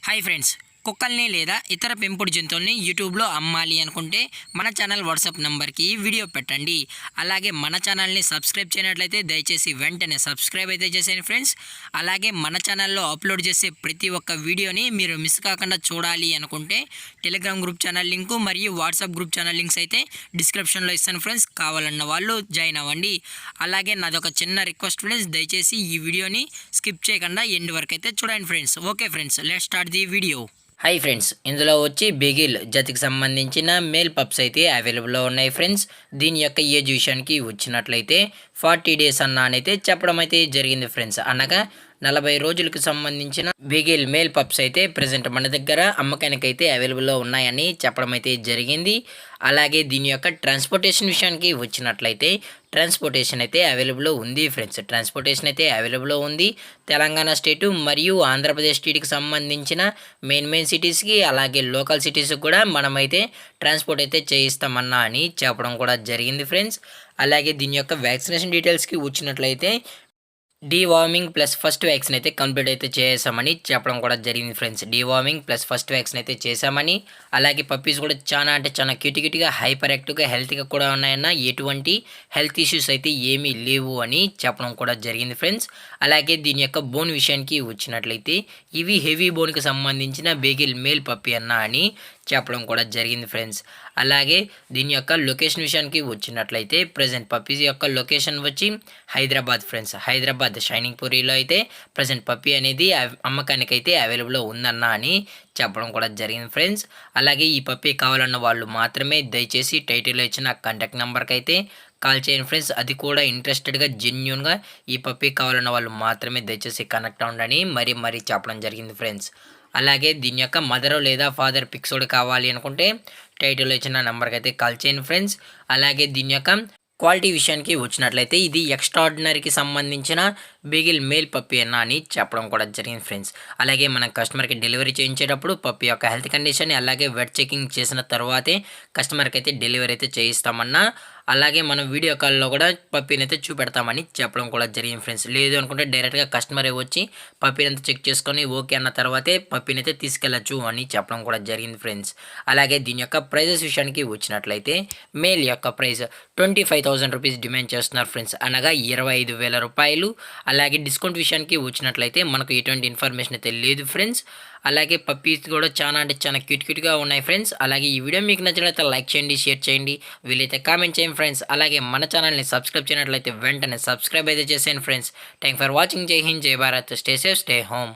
Hi friends, కుక్కల్ని లేదా ఇతర పెంపుడు జంతువుల్ని యూట్యూబ్లో అమ్మాలి అనుకుంటే మన ఛానల్ వాట్సాప్ నెంబర్కి వీడియో పెట్టండి. అలాగే మన ఛానల్ని సబ్స్క్రైబ్ చేయనట్లయితే దయచేసి వెంటనే సబ్స్క్రైబ్ అయితే చేసేయండి ఫ్రెండ్స్. అలాగే మన ఛానల్లో అప్లోడ్ చేసే ప్రతి ఒక్క వీడియోని మీరు మిస్ కాకుండా చూడాలి అనుకుంటే టెలిగ్రామ్ గ్రూప్ ఛానల్ లింకు మరియు వాట్సాప్ గ్రూప్ ఛానల్ లింక్స్ అయితే డిస్క్రిప్షన్లో ఇస్తాను ఫ్రెండ్స్. కావాలన్న వాళ్ళు జాయిన్ అవ్వండి. అలాగే నాదొక చిన్న రిక్వెస్ట్ ఫ్రెండ్స్, దయచేసి ఈ వీడియోని స్కిప్ చేయకుండా ఎండ్ వరకు అయితే చూడండి friends. Okay friends, let's start the video. Hi friends, ఇందులో వచ్చి బెగిల్ జతికి సంబంధించిన మేల్ పప్స్ అయితే అవైలబుల్లో ఉన్నాయి ఫ్రెండ్స్. దీని యొక్క ఏజ్ విషయానికి వచ్చినట్లయితే 40 days అన్నైతే చెప్పడం అయితే జరిగింది ఫ్రెండ్స్. అనగా 40 రోజులకు సంబంధించిన బెగిల్ మేల్ పప్స్ అయితే ప్రజెంట్ మన దగ్గర అమ్మకానికి అయితే అవైలబుల్లో ఉన్నాయని చెప్పడం అయితే జరిగింది. అలాగే దీని యొక్క ట్రాన్స్పోర్టేషన్ విషయానికి వచ్చినట్లయితే ట్రాన్స్పోర్టేషన్ అయితే అవైలబుల్లో ఉంది ఫ్రెండ్స్. ట్రాన్స్పోర్టేషన్ అయితే అవైలబుల్లో ఉంది. తెలంగాణ స్టేటు మరియు ఆంధ్రప్రదేశ్ స్టేట్కి సంబంధించిన మెయిన్ సిటీస్కి అలాగే లోకల్ సిటీస్కి కూడా మనమైతే ట్రాన్స్పోర్ట్ అయితే చేయిస్తామన్నా అని చెప్పడం కూడా జరిగింది ఫ్రెండ్స్. అలాగే దీని యొక్క వ్యాక్సినేషన్ డీటెయిల్స్కి వచ్చినట్లయితే డీవార్మింగ్ ప్లస్ ఫస్ట్ వ్యాక్సిన్ అయితే కంప్లీట్ అయితే చేసామని చెప్పడం కూడా జరిగింది friends. Deworming plus first vaccine అయితే చేసామని, అలాగే పప్పీస్ కూడా చాలా క్యూట్గా హైపర్ యాక్టివ్గా హెల్త్గా కూడా ఉన్నాయన్న, ఎటువంటి హెల్త్ ఇష్యూస్ అయితే ఏమీ లేవు అని చెప్పడం కూడా జరిగింది ఫ్రెండ్స్. అలాగే దీని యొక్క బోన్ విషయానికి వచ్చినట్లయితే ఇవి హెవీ బోన్కి సంబంధించిన బెగిల్ మేల్ పప్పీ అన్న అని చెప్పడం కూడా జరిగింది ఫ్రెండ్స్. అలాగే దీని యొక్క లొకేషన్ విషయానికి వచ్చినట్లయితే ప్రజెంట్ పప్పీస్ యొక్క లొకేషన్ వచ్చి హైదరాబాద్ ఫ్రెండ్స్. హైదరాబాద్ షైనింగ్ పూరిలో అయితే ప్రజెంట్ పప్పీ అనేది అమ్మకానికి అయితే అవైలబుల్లో ఉందన్న అని చెప్పడం కూడా జరిగింది ఫ్రెండ్స్. అలాగే ఈ పప్పీ కావాలన్న వాళ్ళు మాత్రమే దయచేసి టైటిల్లో ఇచ్చిన కాంటాక్ట్ నెంబర్కి అయితే కాల్ చేయండి ఫ్రెండ్స్. అది కూడా ఇంట్రెస్టెడ్గా జెన్యూన్గా ఈ పప్పీ కావాలన్న వాళ్ళు మాత్రమే దయచేసి కనెక్ట్ అవ్వండి మరీ చెప్పడం జరిగింది ఫ్రెండ్స్. అలాగే దీని యొక్క మదర్ లేదా ఫాదర్ పిక్స్ కూడా కావాలి అనుకుంటే టైటిల్లో ఇచ్చిన నెంబర్కి అయితే కాల్ చేయండి ఫ్రెండ్స్. అలాగే దీని యొక్క క్వాలిటీ విషయానికి వచ్చినట్లయితే ఇది ఎక్స్ట్రాడినరీకి సంబంధించిన బెగిల్ మేల్ పప్పీ అన్న అని చెప్పడం కూడా జరిగింది ఫ్రెండ్స్. అలాగే మనం కస్టమర్కి డెలివరీ చేయించేటప్పుడు పప్పీ యొక్క హెల్త్ కండిషన్ అలాగే వెట్ చెకింగ్ చేసిన తర్వాతే కస్టమర్కి అయితే డెలివరీ అయితే చేయిస్తామన్నా. అలాగే మనం వీడియో కాల్లో కూడా పప్పీని అయితే చూపెడతామని చెప్పడం కూడా జరిగింది ఫ్రెండ్స్. లేదు అనుకుంటే డైరెక్ట్గా కస్టమరే వచ్చి పప్పీని అంతా చెక్ చేసుకొని ఓకే అన్న తర్వాతే పప్పీని అయితే తీసుకెళ్ళచ్చు అని చెప్పడం కూడా జరిగింది ఫ్రెండ్స్. అలాగే దీని యొక్క ప్రైజెస్ విషయానికి వచ్చినట్లయితే మేల్ యొక్క ప్రైస్ 25,000 రూపీస్ డిమాండ్ చేస్తున్నారు ఫ్రెండ్స్, అనగా 25,000 రూపాయలు. అలాగే డిస్కౌంట్ విషయానికి వచ్చినట్లయితే మనకు ఎటువంటి ఇన్ఫర్మేషన్ అయితే లేదు ఫ్రెండ్స్. అలాగే పప్పీస్ కూడా చాలా క్యూట్గా ఉన్నాయి ఫ్రెండ్స్. అలాగే ఈ వీడియో మీకు నచ్చినట్లయితే లైక్ చేయండి, షేర్ చేయండి, వీలైతే కామెంట్ చేయండి ఫ్రెండ్స్. అలాగే మన ఛానల్ని సబ్స్క్రైబ్ చేయనట్లయితే వెంటనే సబ్స్క్రైబ్ అయితే చేసేయండి ఫ్రెండ్స్. Thank for watching. జై హింద్, జై Bharat. Stay safe, stay home.